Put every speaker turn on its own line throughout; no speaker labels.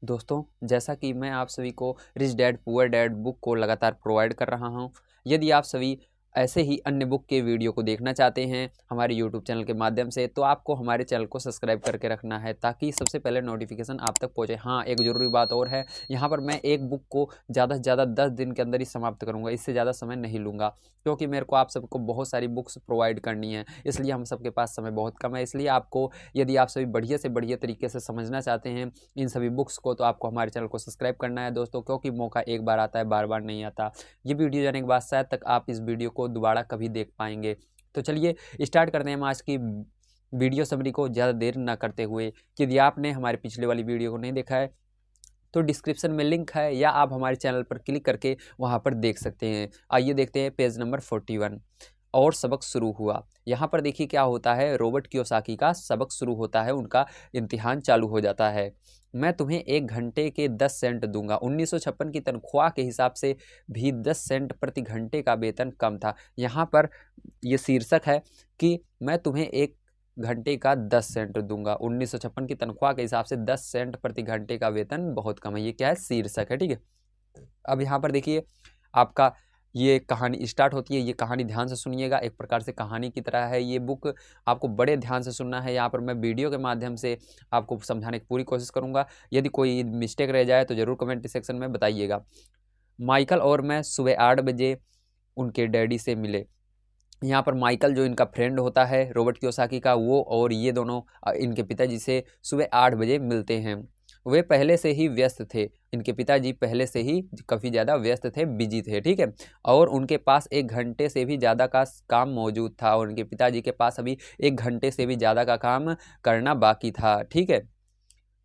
दोस्तों, जैसा कि मैं आप सभी को rich dad poor dad book को लगातार प्रोवाइड कर रहा हूं, यदि आप सभी ऐसे ही अन्य बुक के वीडियो को देखना चाहते हैं हमारे यूट्यूब चैनल के माध्यम से, तो आपको हमारे चैनल को सब्सक्राइब करके रखना है ताकि सबसे पहले नोटिफिकेशन आप तक पहुंचे। हाँ, एक ज़रूरी बात और है, यहाँ पर मैं एक बुक को ज़्यादा से ज़्यादा 10 दिन के अंदर ही समाप्त करूँगा, इससे ज़्यादा समय नहीं लूँगा, क्योंकि मेरे को आप सबको बहुत सारी बुक्स प्रोवाइड करनी है, इसलिए हम सबके पास समय बहुत कम है। इसलिए आपको, यदि आप सभी बढ़िया से बढ़िया तरीके से समझना चाहते हैं इन सभी बुक्स को, तो आपको हमारे चैनल को सब्सक्राइब करना है दोस्तों, क्योंकि मौका एक बार आता है, बार बार नहीं आता। ये वीडियो जाने के बाद शायद तक आप इस वीडियो को दोबारा कभी देख पाएंगे। तो चलिए स्टार्ट करते हैं हम आज की वीडियो समरी को ज़्यादा देर ना करते हुए। यदि आपने हमारे पिछले वाली वीडियो को नहीं देखा है तो डिस्क्रिप्शन में लिंक है, या आप हमारे चैनल पर क्लिक करके वहाँ पर देख सकते हैं। आइए देखते हैं पेज नंबर 41। और सबक शुरू हुआ। यहाँ पर देखिए क्या होता है, रॉबर्ट कियोसाकी का सबक शुरू होता है, उनका इम्तिहान चालू हो जाता है। मैं तुम्हें 1 घंटे के 10 सेंट दूंगा। 1956 की तनख्वाह के हिसाब से भी 10 सेंट प्रति घंटे का वेतन कम था। यहाँ पर ये शीर्षक है कि मैं तुम्हें 1 घंटे का 10 सेंट दूंगा। 1956 की तनख्वाह के हिसाब से 10 सेंट प्रति घंटे का वेतन बहुत कम है। ये क्या है, शीर्षक है, ठीक है। अब यहाँ पर देखिए आपका ये कहानी स्टार्ट होती है। ये कहानी ध्यान से सुनिएगा, एक प्रकार से कहानी की तरह है ये बुक, आपको बड़े ध्यान से सुनना है। यहाँ पर मैं वीडियो के माध्यम से आपको समझाने की पूरी कोशिश करूँगा। यदि कोई मिस्टेक रह जाए तो ज़रूर कमेंट सेक्शन में बताइएगा। माइकल और मैं सुबह 8 बजे उनके डैडी से मिले। यहाँ पर माइकल जो इनका फ्रेंड होता है रॉबर्ट कियोसाकी का, वो और ये दोनों इनके पिताजी से सुबह 8 बजे मिलते हैं। वे पहले से ही व्यस्त थे, इनके पिताजी पहले से ही काफ़ी ज़्यादा व्यस्त थे, बिजी थे, ठीक है। और उनके पास 1 घंटे से भी ज़्यादा का काम मौजूद था, और उनके पिताजी के पास अभी 1 घंटे से भी ज़्यादा का काम करना बाकी था, ठीक है।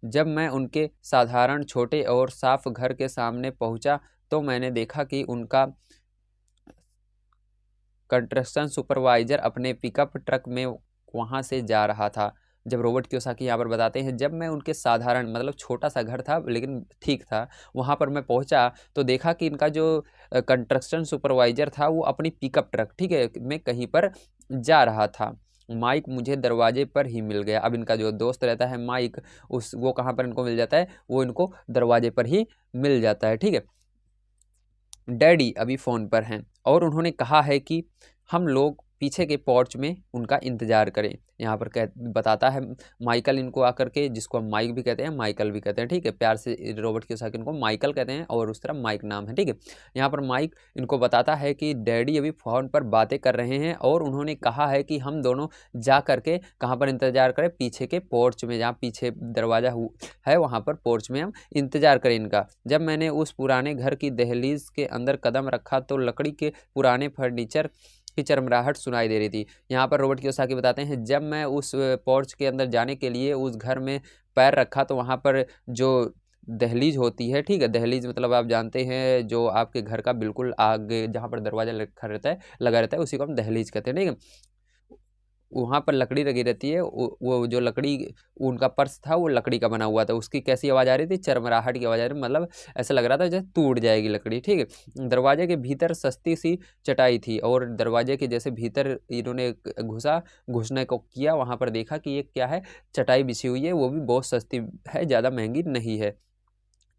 जब मैं उनके साधारण छोटे और साफ घर के सामने पहुंचा तो मैंने देखा कि उनका कंस्ट्रक्शन सुपरवाइजर अपने पिकअप ट्रक में वहाँ से जा रहा था। जब रॉबर्ट कियोसाकी यहाँ पर बताते हैं, जब मैं उनके साधारण मतलब छोटा सा घर था लेकिन ठीक था, वहाँ पर मैं पहुँचा तो देखा कि इनका जो कंस्ट्रक्शन सुपरवाइजर था वो अपनी पिकअप ट्रक, ठीक है, में कहीं पर जा रहा था। माइक मुझे दरवाजे पर ही मिल गया। अब इनका जो दोस्त रहता है माइक, वो कहाँ पर इनको मिल जाता है, वो इनको दरवाजे पर ही मिल जाता है, ठीक है। डैडी अभी फ़ोन पर हैं और उन्होंने कहा है कि हम लोग पीछे के पोर्च में उनका इंतज़ार करें। यहाँ पर बताता है माइकल इनको आकर के, जिसको हम माइक भी कहते हैं, माइकल भी कहते हैं, ठीक है, प्यार से रॉबर्ट कियोसाकी इनको माइकल कहते हैं और उस तरह माइक नाम है, ठीक है। यहाँ पर माइक इनको बताता है कि डैडी अभी फ़ोन पर बातें कर रहे हैं और उन्होंने कहा है कि हम दोनों जा करके कहाँ पर इंतज़ार करें, पीछे के पोर्च में, जहाँ पीछे दरवाज़ा है वहाँ पर पोर्च में हम इंतज़ार करें इनका। जब मैंने उस पुराने घर की दहलीज के अंदर कदम रखा तो लकड़ी के पुराने फर्नीचर की चरमराहट सुनाई दे रही थी। यहाँ पर रॉबर्ट कियोसाकी बताते हैं, जब मैं उस पोर्च के अंदर जाने के लिए उस घर में पैर रखा तो वहाँ पर जो दहलीज होती है, ठीक है, दहलीज मतलब आप जानते हैं जो आपके घर का बिल्कुल आगे जहाँ पर दरवाज़ा लगा रहता है उसी को हम दहलीज कहते हैं, ठीक है। वहाँ पर लकड़ी लगी रहती है, वो जो लकड़ी उनका पर्स था वो लकड़ी का बना हुआ था। उसकी कैसी आवाज़ आ रही थी, चरमराहट की आवाज़ आ रही, मतलब ऐसा लग रहा था जैसे टूट जाएगी लकड़ी, ठीक है। दरवाजे के भीतर सस्ती सी चटाई थी और दरवाजे के जैसे भीतर इन्होंने घुसने को किया, वहाँ पर देखा कि ये क्या है, चटाई बिछी हुई है, वो भी बहुत सस्ती है, ज़्यादा महंगी नहीं है।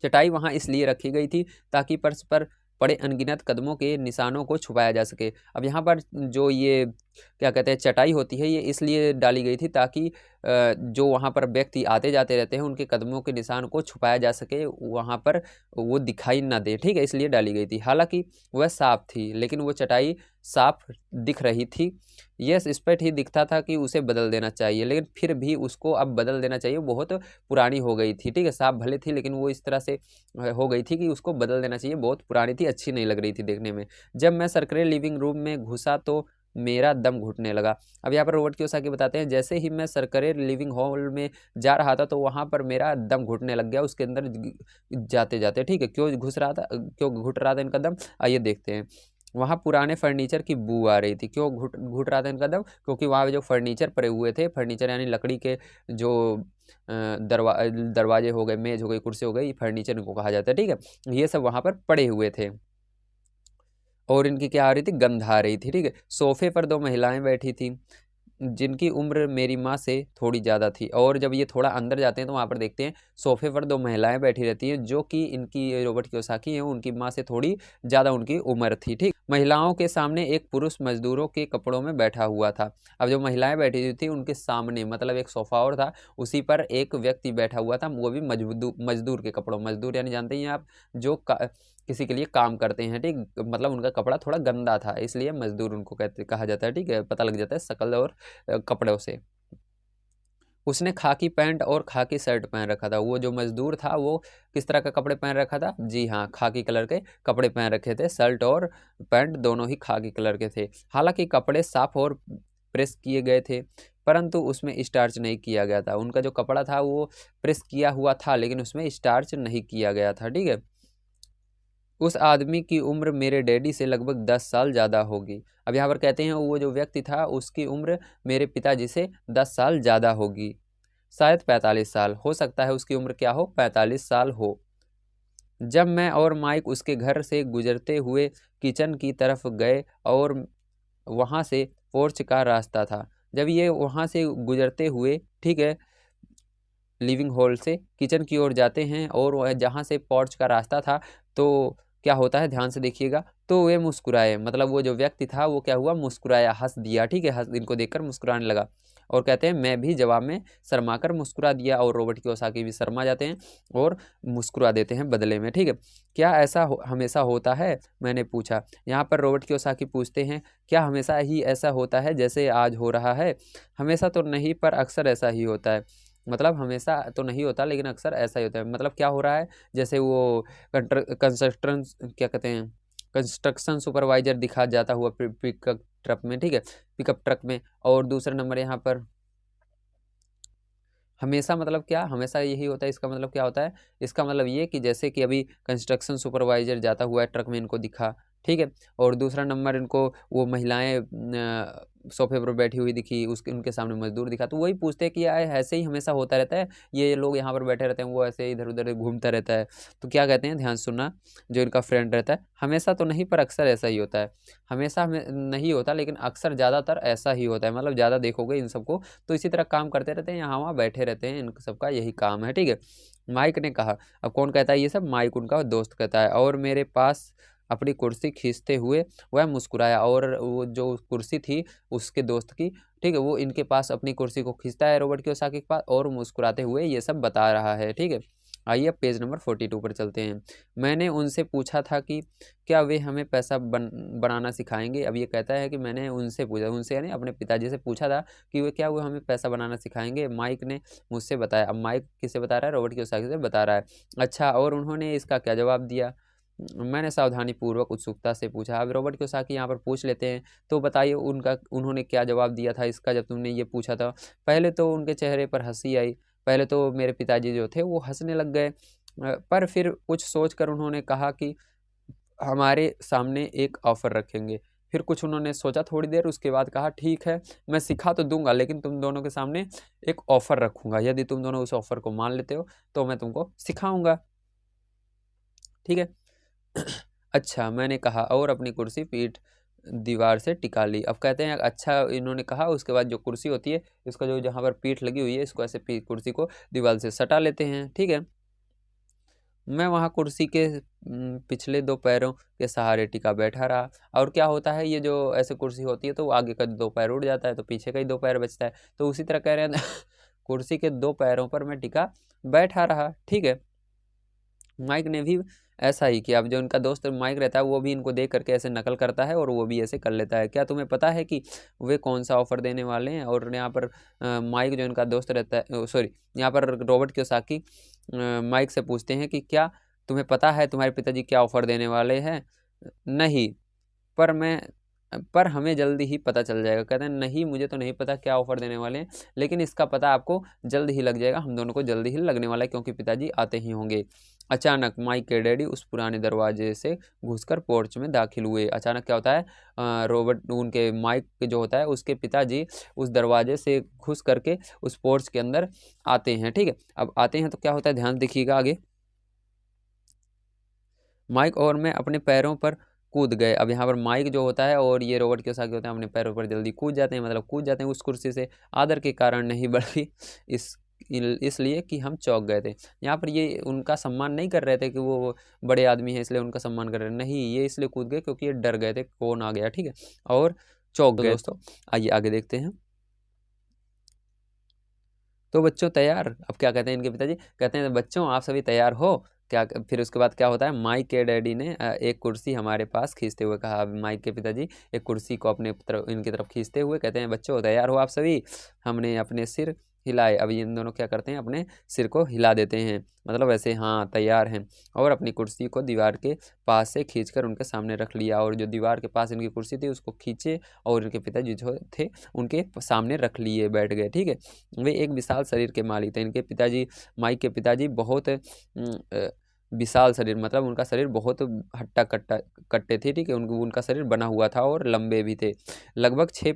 चटाई वहाँ इसलिए रखी गई थी ताकि फर्श पर पड़े अनगिनत कदमों के निशानों को छुपाया जा सके। अब यहाँ पर जो ये क्या कहते हैं चटाई होती है, ये इसलिए डाली गई थी ताकि जो वहाँ पर व्यक्ति आते जाते रहते हैं उनके कदमों के निशान को छुपाया जा सके, वहाँ पर वो दिखाई ना दे, ठीक है, इसलिए डाली गई थी। हालांकि वह साफ थी लेकिन वो चटाई साफ दिख रही थी। यह स्पष्ट ही दिखता था कि उसे बदल देना चाहिए, लेकिन फिर भी उसको अब बदल देना चाहिए, बहुत पुरानी हो गई थी, ठीक है, साफ भले थी लेकिन वो इस तरह से हो गई थी कि उसको बदल देना चाहिए, बहुत पुरानी थी, अच्छी नहीं लग रही थी देखने में। जब मैं सरकरे लिविंग रूम में घुसा तो मेरा दम घुटने लगा। अब यहाँ पर रॉबर्ट कियोसाकी बताते हैं, जैसे ही मैं सरकरे लिविंग हॉल में जा रहा था तो वहाँ पर मेरा दम घुटने लग गया उसके अंदर जाते जाते, ठीक है। क्यों घुस रहा था, क्यों घुट रहा था इनका दम, आइए देखते हैं। वहाँ पुराने फर्नीचर की बू आ रही थी। क्यों घुट रहा था इनका दम, क्योंकि वहाँ जो फर्नीचर पड़े हुए थे, फर्नीचर यानी लकड़ी के जो दरवाजे हो गए, मेज हो गई, कुर्सी हो गई, फर्नीचर इनको कहा जाता है, ठीक है, ये सब वहाँ पर पड़े हुए थे और इनकी क्या आ रही थी, गंध आ रही थी, ठीक है। सोफे पर 2 महिलाएं बैठी थी, जिनकी उम्र मेरी माँ से थोड़ी ज़्यादा थी। और जब ये थोड़ा अंदर जाते हैं तो वहाँ पर देखते हैं सोफे पर दो महिलाएं बैठी रहती हैं, जो कि इनकी रॉबर्ट कियोसाकी हैं, उनकी माँ से थोड़ी ज़्यादा उनकी उम्र थी। ठीक, महिलाओं के सामने एक पुरुष मजदूरों के कपड़ों में बैठा हुआ था। अब जो महिलाएं बैठी हुई थी उनके सामने मतलब एक सोफा और था, उसी पर एक व्यक्ति बैठा हुआ था, वो भी मजदूर के कपड़ों, मजदूर यानी जानते हैं आप जो किसी के लिए काम करते हैं। ठीक, मतलब उनका कपड़ा थोड़ा गंदा था, इसलिए मजदूर उनको कहा जाता है। ठीक है, पता लग जाता है शक्ल और कपड़ों से। उसने खाकी पैंट और खाकी शर्ट पहन रखा था। वो जो मजदूर था वो किस तरह का कपड़े पहन रखा था? जी हाँ, खाकी कलर के कपड़े पहन रखे थे। शर्ट और पैंट दोनों ही खाकी कलर के थे। हालांकि कपड़े साफ और प्रेस किए गए थे, परंतु उसमें स्टार्च नहीं किया गया था। उनका जो कपड़ा था वो प्रेस किया हुआ था, लेकिन उसमें स्टार्च नहीं किया गया था। ठीक है, उस आदमी की उम्र मेरे डैडी से लगभग 10 साल ज़्यादा होगी। अब यहाँ पर कहते हैं वो जो व्यक्ति था उसकी उम्र मेरे पिताजी से 10 साल ज़्यादा होगी, शायद 45 साल। हो सकता है उसकी उम्र क्या हो, 45 साल हो। जब मैं और माइक उसके घर से गुजरते हुए किचन की तरफ गए और वहाँ से पोर्च का रास्ता था। जब ये वहाँ से गुजरते हुए, ठीक है, लिविंग हॉल से किचन की ओर जाते हैं और वह जहाँ से पोर्च का रास्ता था, तो क्या होता है ध्यान से देखिएगा, तो वे मुस्कुराए। मतलब वो जो व्यक्ति था वो क्या हुआ, मुस्कुराया, हंस दिया। ठीक है, हंस इनको देखकर मुस्कुराने लगा। और कहते हैं मैं भी जवाब में शर्माकर मुस्कुरा दिया, और रॉबर्ट कियोसाकी भी शर्मा जाते हैं और मुस्कुरा देते हैं बदले में। ठीक है, क्या ऐसा हमेशा होता है, मैंने पूछा। यहाँ पर रॉबर्ट कियोसाकी पूछते हैं क्या हमेशा ही ऐसा होता है जैसे आज हो रहा है? हमेशा तो नहीं, पर अक्सर ऐसा ही होता है। मतलब हमेशा तो नहीं होता लेकिन अक्सर ऐसा ही होता है। मतलब क्या हो रहा है, जैसे वो कंस्ट्रक्शन क्या कहते हैं, कंस्ट्रक्शन सुपरवाइजर दिखा जाता हुआ पिकअप ट्रक में। ठीक है, पिकअप ट्रक में। और दूसरा नंबर यहाँ पर हमेशा मतलब क्या, हमेशा यही होता है, इसका मतलब क्या होता है, इसका मतलब ये कि जैसे कि अभी कंस्ट्रक्शन सुपरवाइजर जाता हुआ है ट्रक में, इनको दिखा। ठीक है, और दूसरा नंबर इनको वो महिलाएं सोफे पर बैठी हुई दिखी, उसके उनके सामने मजदूर दिखा। तो वही पूछते हैं कि यार ऐसे ही हमेशा होता रहता है, ये लोग यहाँ पर बैठे रहते हैं, वो ऐसे इधर उधर घूमता रहता है। तो क्या कहते हैं, ध्यान सुनना, जो इनका फ्रेंड रहता है, हमेशा तो नहीं पर अक्सर ऐसा ही होता है। हमेशा हमें नहीं होता लेकिन अक्सर ज़्यादातर ऐसा ही होता है। मतलब ज़्यादा देखोगे इन सबको तो इसी तरह काम करते रहते हैं, यहाँ वहाँ बैठे रहते हैं, इन सबका यही काम है। ठीक है, माइक ने कहा। अब कौन कहता है ये सब? माइक उनका दोस्त कहता है। और मेरे पास अपनी कुर्सी खींचते हुए वह मुस्कुराया। और वो जो कुर्सी थी उसके दोस्त की, ठीक है, वो इनके पास अपनी कुर्सी को खींचता है रॉबर्ट कियोसाकी के पास, और मुस्कुराते हुए ये सब बता रहा है। ठीक है, आइए अब पेज नंबर 42 पर चलते हैं। मैंने उनसे पूछा था कि क्या वे हमें पैसा बनाना सिखाएंगे। अब ये कहता है कि मैंने उनसे पूछा, उनसे यानी अपने पिताजी से पूछा था कि वो हमें पैसा बनाना सिखाएंगे। माइक ने मुझसे बताया। अब माइक किससे बता रहा है? रॉबर्ट कियोसाकी से बता रहा है। अच्छा, और उन्होंने इसका क्या जवाब दिया? मैंने सावधानीपूर्वक उत्सुकता से पूछा। अब रॉबर्ट कियोसाकी यहाँ पर पूछ लेते हैं, तो बताइए उन्होंने क्या जवाब दिया था इसका, जब तुमने ये पूछा था। पहले तो उनके चेहरे पर हंसी आई। पहले तो मेरे पिताजी जो थे वो हंसने लग गए, पर फिर कुछ सोचकर उन्होंने कहा कि हमारे सामने एक ऑफ़र रखेंगे। फिर कुछ उन्होंने सोचा थोड़ी देर, उसके बाद कहा ठीक है, मैं सिखा तो दूंगा लेकिन तुम दोनों के सामने एक ऑफ़र रखूंगा। यदि तुम दोनों उस ऑफ़र को मान लेते हो तो मैं तुमको सिखाऊंगा। ठीक है। अच्छा, मैंने कहा, और अपनी कुर्सी पीठ दीवार से टिका ली। अब कहते हैं अच्छा इन्होंने कहा, उसके बाद जो कुर्सी होती है इसका जो जहाँ पर पीठ लगी हुई है, इसको ऐसे कुर्सी को दीवार से सटा लेते हैं। ठीक है, मैं वहाँ कुर्सी के पिछले दो पैरों के सहारे टिका बैठा रहा। और क्या होता है, ये जो ऐसे कुर्सी होती है तो आगे का दो पैर उड़ जाता है तो पीछे का ही दो पैर बचता है। तो उसी तरह कह रहे हैं कुर्सी के दो पैरों पर मैं टिका बैठा रहा। ठीक है, माइक ने भी ऐसा ही किया। अब जो उनका दोस्त माइक रहता है वो भी इनको देख करके ऐसे नकल करता है और वो भी ऐसे कर लेता है। क्या तुम्हें पता है कि वे कौन सा ऑफर देने वाले हैं? और यहाँ पर माइक जो इनका दोस्त रहता है, सॉरी, यहाँ पर रॉबर्ट कियोसाकी माइक से पूछते हैं कि क्या तुम्हें पता है तुम्हारे पिताजी क्या ऑफर देने वाले हैं? नहीं, पर मैं पर हमें जल्दी ही पता चल जाएगा। कहते हैं नहीं, मुझे तो नहीं पता क्या ऑफ़र देने वाले हैं, लेकिन इसका पता आपको जल्द ही लग जाएगा। हम दोनों को जल्दी ही लगने वाला है क्योंकि पिताजी आते ही होंगे। अचानक माइक के डैडी उस पुराने दरवाजे से घुसकर पोर्च में दाखिल हुए। अचानक क्या होता है, रॉबर्ट उनके माइक जो होता है उसके पिताजी उस दरवाजे से घुस करके उस पोर्च के अंदर आते हैं। ठीक है, अब आते हैं तो क्या होता है, ध्यान देखिएगा आगे। माइक और मैं अपने पैरों पर कूद गए। अब यहाँ पर माइक जो होता है और ये रोबर्ट कियोसाकी होते हैं अपने पैरों पर जल्दी कूद जाते हैं, मतलब कूद जाते हैं उस कुर्सी से, आदर के कारण नहीं बल्कि इसलिए कि हम चौंक गए थे। यहाँ पर ये उनका सम्मान नहीं कर रहे थे कि वो बड़े आदमी हैं इसलिए उनका सम्मान कर रहे हैं, नहीं, ये इसलिए कूद गए क्योंकि ये डर गए थे कौन आ गया, ठीक है, और चौंक गए। दोस्तों आइए आगे देखते हैं। तो बच्चों तैयार, अब क्या कहते हैं इनके पिताजी, कहते हैं बच्चों आप सभी तैयार हो क्या। फिर उसके बाद क्या होता है, माइक के डैडी ने एक कुर्सी हमारे पास खींचते हुए कहा। माइक के पिताजी एक कुर्सी को अपने तरफ, इनकी तरफ खींचते हुए कहते हैं बच्चों तैयार हो आप सभी। हमने अपने सिर हिलाए। अब इन दोनों क्या करते हैं, अपने सिर को हिला देते हैं, मतलब ऐसे हाँ तैयार हैं, और अपनी कुर्सी को दीवार के पास से खींचकर उनके सामने रख लिया, और जो दीवार के पास इनकी कुर्सी थी उसको खींचे और इनके पिताजी जो थे उनके सामने रख लिए, बैठ गए, ठीक है। वे एक विशाल शरीर के मालिक थे। इनके पिताजी, माइक के पिताजी बहुत विशाल शरीर, मतलब उनका शरीर बहुत हट्टा कट्टा कट्टे थे, ठीक है, उनका शरीर बना हुआ था और लंबे भी थे, लगभग 6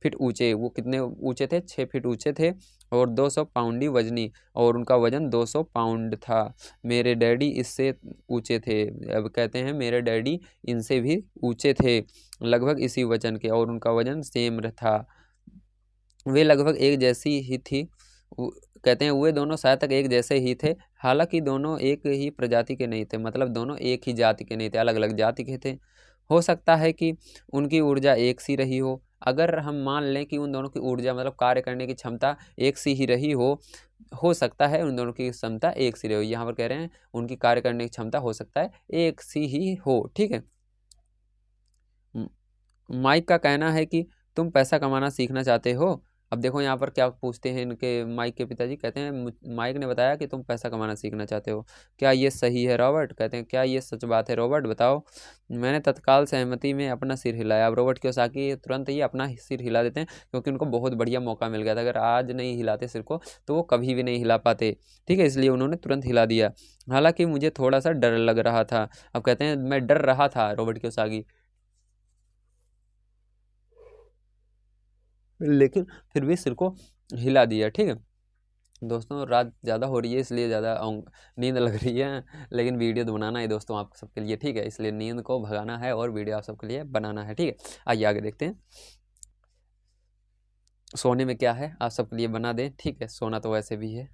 फीट ऊंचे। वो कितने ऊंचे थे, 6 फीट ऊंचे थे, और 200 पाउंडी वजनी, और उनका वजन 200 पाउंड था। मेरे डैडी इससे ऊंचे थे। अब कहते हैं मेरे डैडी इनसे भी ऊंचे थे, लगभग इसी वजन के, और उनका वजन सेम था। वे लगभग एक जैसी ही थी। कहते हैं वे दोनों शायद तक एक जैसे ही थे, हालांकि दोनों एक ही प्रजाति के नहीं थे, मतलब दोनों एक ही जाति के नहीं थे, अलग अलग जाति के थे। हो सकता है कि उनकी ऊर्जा एक सी रही हो। अगर हम मान लें कि उन दोनों की ऊर्जा, मतलब कार्य करने की क्षमता एक सी ही रही हो सकता है उन दोनों की क्षमता एक सी रही हो। यहाँ पर कह रहे हैं उनकी कार्य करने की क्षमता हो सकता है एक सी ही हो, ठीक है। माइक का कहना है कि तुम पैसा कमाना सीखना चाहते हो। अब देखो यहाँ पर क्या पूछते हैं इनके माइक के पिताजी, कहते हैं माइक ने बताया कि तुम पैसा कमाना सीखना चाहते हो, क्या ये सही है रॉबर्ट। कहते हैं क्या ये सच बात है रॉबर्ट, बताओ। मैंने तत्काल सहमति में अपना सिर हिलाया। अब रॉबर्ट कियोसाकी तुरंत ही अपना सिर हिला देते हैं, क्योंकि उनको बहुत बढ़िया मौका मिल गया था। अगर आज नहीं हिलाते सिर को तो वो कभी भी नहीं हिला पाते, ठीक है, इसलिए उन्होंने तुरंत हिला दिया। हालांकि मुझे थोड़ा सा डर लग रहा था। अब कहते हैं मैं डर रहा था, रॉबर्ट कियोसाकी, लेकिन फिर भी सिर को हिला दिया, ठीक है। दोस्तों रात ज़्यादा हो रही है इसलिए ज़्यादा नींद लग रही है, लेकिन वीडियो तो बनाना है दोस्तों आप सबके लिए, ठीक है, इसलिए नींद को भगाना है और वीडियो आप सबके लिए बनाना है, ठीक है। आइए आगे देखते हैं। सोने में क्या है आप सबके लिए बना दें, ठीक है, सोना तो वैसे भी है,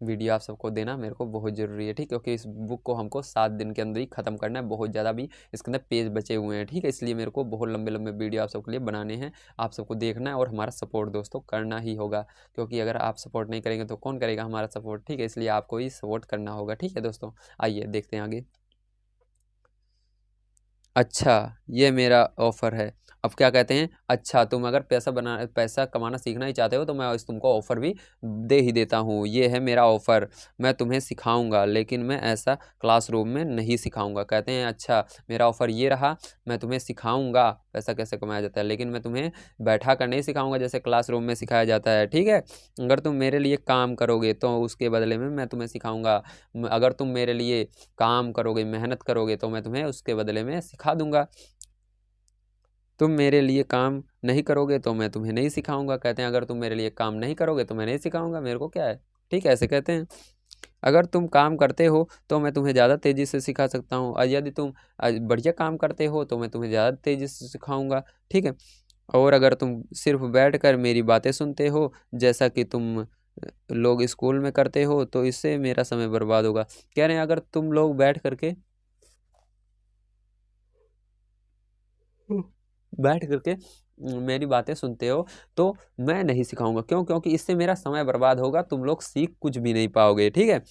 वीडियो आप सबको देना मेरे को बहुत ज़रूरी है, ठीक है, क्योंकि इस बुक को हमको 7 दिन के अंदर ही ख़त्म करना है, बहुत ज़्यादा भी इसके अंदर पेज बचे हुए हैं, ठीक है, इसलिए मेरे को बहुत लंबे लंबे वीडियो आप सबके लिए बनाने हैं, आप सबको देखना है और हमारा सपोर्ट दोस्तों करना ही होगा, क्योंकि अगर आप सपोर्ट नहीं करेंगे तो कौन करेगा हमारा सपोर्ट, ठीक है, इसलिए आपको ही सपोर्ट करना होगा, ठीक है दोस्तों। आइए देखते हैं आगे। अच्छा ये मेरा ऑफ़र है। अब क्या कहते हैं, अच्छा तुम अगर पैसा कमाना सीखना ही चाहते हो तो मैं तुमको ऑफ़र भी दे ही देता हूँ। ये है मेरा ऑफ़र, मैं तुम्हें सिखाऊंगा, लेकिन मैं ऐसा क्लासरूम में नहीं सिखाऊंगा। कहते हैं अच्छा मेरा ऑफ़र ये रहा, मैं तुम्हें सिखाऊंगा पैसा कैसे कमाया जाता है, लेकिन मैं तुम्हें बैठा कर नहीं सिखाऊंगा जैसे क्लासरूम में सिखाया जाता है, ठीक है। अगर तुम मेरे लिए काम करोगे तो उसके बदले में मैं तुम्हें सिखाऊंगा। अगर तुम मेरे लिए काम करोगे, मेहनत करोगे तो मैं तुम्हें उसके बदले में सिखा दूंगा। तुम मेरे लिए काम नहीं करोगे तो मैं तुम्हें नहीं सिखाऊंगा। कहते हैं अगर तुम मेरे लिए काम नहीं करोगे तो मैं नहीं सिखाऊंगा, मेरे को क्या है, ठीक है, ऐसे कहते हैं। अगर तुम काम करते हो तो मैं तुम्हें ज़्यादा तेज़ी से सिखा सकता हूँ, और यदि तुम बढ़िया काम करते हो तो मैं तुम्हें ज़्यादा तेज़ी से सिखाऊंगा, ठीक है। और अगर तुम सिर्फ बैठकर मेरी बातें सुनते हो जैसा कि तुम लोग स्कूल में करते हो तो इससे मेरा समय बर्बाद होगा। कह रहे हैं अगर तुम लोग बैठ करके मेरी बातें सुनते हो तो मैं नहीं सिखाऊंगा, क्यों, क्योंकि इससे मेरा समय बर्बाद होगा, तुम लोग सीख कुछ भी नहीं पाओगे, ठीक है।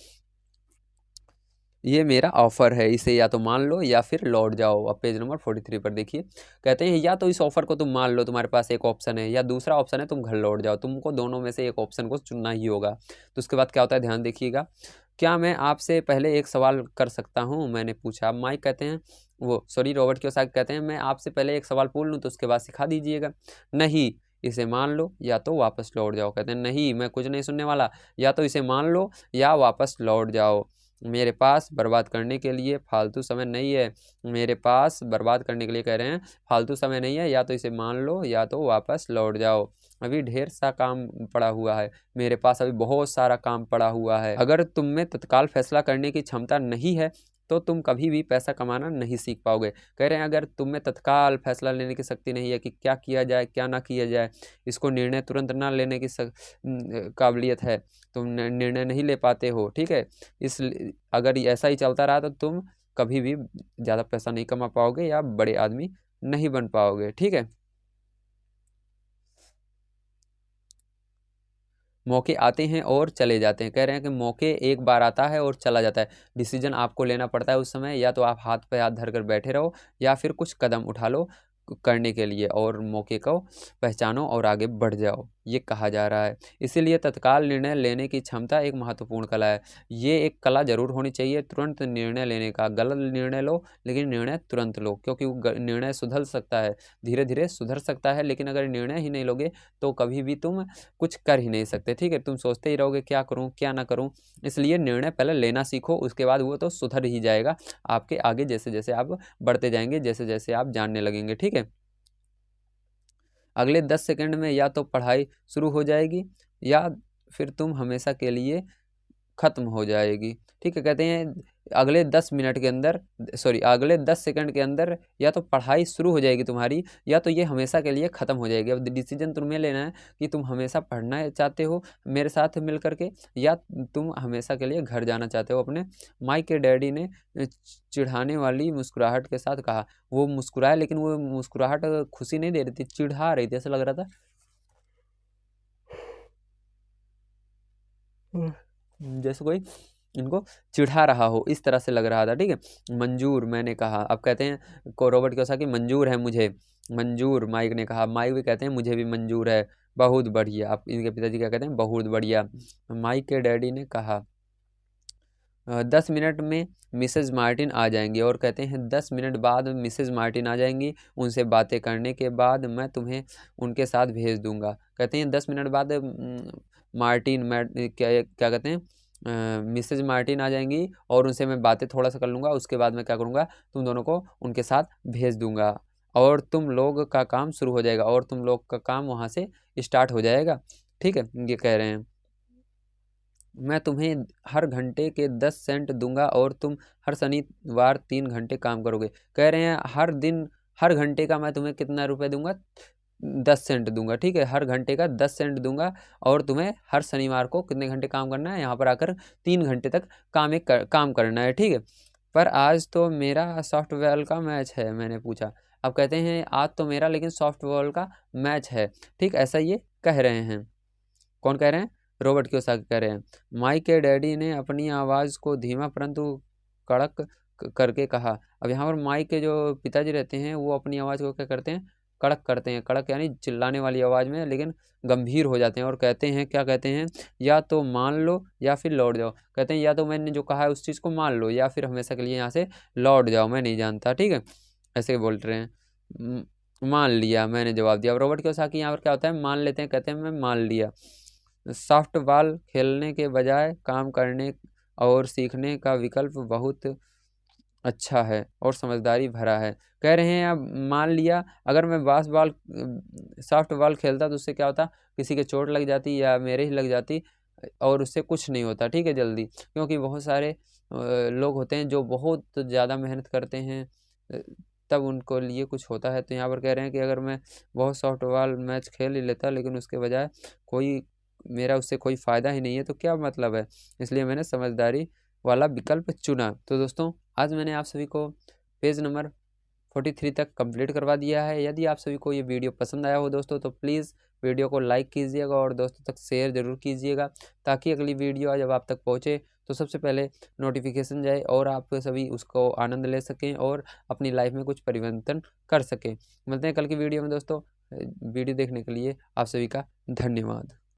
ये मेरा ऑफ़र है, इसे या तो मान लो या फिर लौट जाओ। अब पेज नंबर 43 पर देखिए, कहते हैं या तो इस ऑफ़र को तुम मान लो, तुम्हारे पास एक ऑप्शन है, या दूसरा ऑप्शन है तुम घर लौट जाओ, तुमको दोनों में से एक ऑप्शन को चुनना ही होगा। तो उसके बाद क्या होता है ध्यान देखिएगा। क्या मैं आपसे पहले एक सवाल कर सकता हूँ, मैंने पूछा। माइक कहते हैं रॉबर्ट कियोसाकी कहते हैं मैं आपसे पहले एक सवाल पूछ लूँ तो उसके बाद सिखा दीजिएगा। नहीं, इसे मान लो या तो वापस लौट जाओ। कहते हैं नहीं मैं कुछ नहीं सुनने वाला, या तो इसे मान लो या वापस लौट जाओ। मेरे पास बर्बाद करने के लिए फालतू समय नहीं है, मेरे पास बर्बाद करने के लिए कह रहे हैं फालतू समय नहीं है, या तो इसे मान लो या तो वापस लौट जाओ। अभी ढेर सा काम पड़ा हुआ है, मेरे पास अभी बहुत सारा काम पड़ा हुआ है। अगर तुम में तत्काल फैसला करने की क्षमता नहीं है तो तुम कभी भी पैसा कमाना नहीं सीख पाओगे। कह रहे हैं अगर तुम में तत्काल फैसला लेने की शक्ति नहीं है कि क्या किया जाए क्या ना किया जाए, इसको निर्णय तुरंत ना लेने की काबिलियत है, तुम निर्णय नहीं ले पाते हो, ठीक है, इस अगर ऐसा ही चलता रहा तो तुम कभी भी ज़्यादा पैसा नहीं कमा पाओगे या बड़े आदमी नहीं बन पाओगे, ठीक है। मौके आते हैं और चले जाते हैं। कह रहे हैं कि मौके एक बार आता है और चला जाता है। डिसीजन आपको लेना पड़ता है उस समय, या तो आप हाथ पे हाथ धर कर बैठे रहो या फिर कुछ कदम उठा लो करने के लिए और मौके को पहचानो और आगे बढ़ जाओ, ये कहा जा रहा है। इसीलिए तत्काल निर्णय लेने की क्षमता एक महत्वपूर्ण कला है। ये एक कला जरूर होनी चाहिए, तुरंत निर्णय लेने का। गलत निर्णय लो लेकिन निर्णय तुरंत लो, क्योंकि वो निर्णय सुधर सकता है, धीरे धीरे सुधर सकता है, लेकिन अगर निर्णय ही नहीं लोगे तो कभी भी तुम कुछ कर ही नहीं सकते, ठीक है। तुम सोचते ही रहोगे क्या करूं क्या ना करूं। इसलिए निर्णय पहले लेना सीखो, उसके बाद वो तो सुधर ही जाएगा आपके आगे, जैसे जैसे आप बढ़ते जाएंगे, जैसे जैसे आप जानने लगेंगे, ठीक है। अगले 10 सेकंड में या तो पढ़ाई शुरू हो जाएगी या फिर तुम हमेशा के लिए खत्म हो जाएगी, ठीक है। कहते हैं अगले 10 मिनट के अंदर, सॉरी अगले 10 सेकंड के अंदर या तो पढ़ाई शुरू हो जाएगी तुम्हारी, या तो ये हमेशा के लिए ख़त्म हो जाएगी। अब डिसीजन तुम्हें लेना है कि तुम हमेशा पढ़ना चाहते हो मेरे साथ मिल करके, या तुम हमेशा के लिए घर जाना चाहते हो अपने। माइक के डैडी ने चिढ़ाने वाली मुस्कुराहट के साथ कहा। वो मुस्कुराए लेकिन वो मुस्कुराहट खुशी नहीं दे रही थी, चिढ़ा रही थी, ऐसा लग रहा था जैसे कोई इनको चिढ़ा रहा हो, इस तरह से लग रहा था, ठीक है। मंजूर, मैंने कहा। अब कहते हैं को रॉबर्ट कियोसाकी, मंजूर है मुझे। मंजूर, माइक ने कहा। माइक भी कहते हैं मुझे भी मंजूर है। बहुत बढ़िया। आप इनके पिताजी क्या कहते हैं, बहुत बढ़िया। माइक के डैडी ने कहा 10 मिनट में मिसेज मार्टिन आ जाएंगी, और कहते हैं 10 मिनट बाद मिसेज मार्टिन आ जाएंगी। उनसे बातें करने के बाद मैं तुम्हें उनके साथ भेज दूंगा। कहते हैं 10 मिनट बाद मार्टिन क्या क्या कहते हैं मिसेज मार्टिन आ जाएंगी और उनसे मैं बातें थोड़ा सा कर लूँगा। उसके बाद मैं क्या करूँगा, तुम दोनों को उनके साथ भेज दूंगा और तुम लोग का काम शुरू हो जाएगा, और तुम लोग का काम वहाँ से स्टार्ट हो जाएगा, ठीक है। ये कह रहे हैं मैं तुम्हें हर घंटे के 10 सेंट दूंगा और तुम हर शनिवार 3 घंटे काम करोगे। कह रहे हैं हर दिन हर घंटे का मैं तुम्हें कितना रुपए दूंगा, 10 सेंट दूंगा, ठीक है। हर घंटे का 10 सेंट दूंगा और तुम्हें हर शनिवार को कितने घंटे काम करना है, यहाँ पर आकर 3 घंटे तक काम करना है, ठीक है। पर आज तो मेरा सॉफ्टवेयर का मैच है, मैंने पूछा। अब कहते हैं आज तो मेरा लेकिन सॉफ्टवेयर का मैच है, ठीक, ऐसा ये कह रहे हैं। कौन कह रहे हैं, रॉबर्ट कियोसाकी कह रहे हैं। माइक के डैडी ने अपनी आवाज़ को धीमा परंतु कड़क करके कहा। अब यहाँ पर माइक के जो पिताजी रहते हैं वो अपनी आवाज़ को क्या करते हैं, कड़क करते हैं। कड़क यानी चिल्लाने वाली आवाज़ में, लेकिन गंभीर हो जाते हैं और कहते हैं, क्या कहते हैं, या तो मान लो या फिर लौट जाओ। कहते हैं या तो मैंने जो कहा है उस चीज़ को मान लो या फिर हमेशा के लिए यहाँ से लौट जाओ, मैं नहीं जानता, ठीक है, ऐसे बोल रहे हैं। मान लिया, मैंने जवाब दिया। अब रॉबर्ट कियोसाकी यहाँ पर क्या होता है, मान लेते हैं, कहते हैं मैं मान लिया। सॉफ्ट बॉल खेलने के बजाय काम करने और सीखने का विकल्प बहुत अच्छा है और समझदारी भरा है। कह रहे हैं अब मान लिया अगर मैं बास्केटबॉल सॉफ्ट बॉल खेलता तो उससे क्या होता, किसी के चोट लग जाती या मेरे ही लग जाती और उससे कुछ नहीं होता, ठीक है, जल्दी। क्योंकि बहुत सारे लोग होते हैं जो बहुत ज़्यादा मेहनत करते हैं तब उनको लिए कुछ होता है। तो यहाँ पर कह रहे हैं कि अगर मैं बहुत सॉफ्ट बॉल मैच खेल ही लेता लेकिन उसके बजाय कोई मेरा उससे कोई फ़ायदा ही नहीं है तो क्या मतलब है, इसलिए मैंने समझदारी वाला विकल्प चुना। तो दोस्तों आज मैंने आप सभी को पेज नंबर 43 तक कंप्लीट करवा दिया है। यदि आप सभी को ये वीडियो पसंद आया हो दोस्तों तो प्लीज़ वीडियो को लाइक कीजिएगा और दोस्तों तक शेयर ज़रूर कीजिएगा, ताकि अगली वीडियो जब आप तक पहुँचे तो सबसे पहले नोटिफिकेशन जाए और आप सभी उसको आनंद ले सकें और अपनी लाइफ में कुछ परिवर्तन कर सकें। मिलते हैं कल की वीडियो में दोस्तों। वीडियो देखने के लिए आप सभी का धन्यवाद।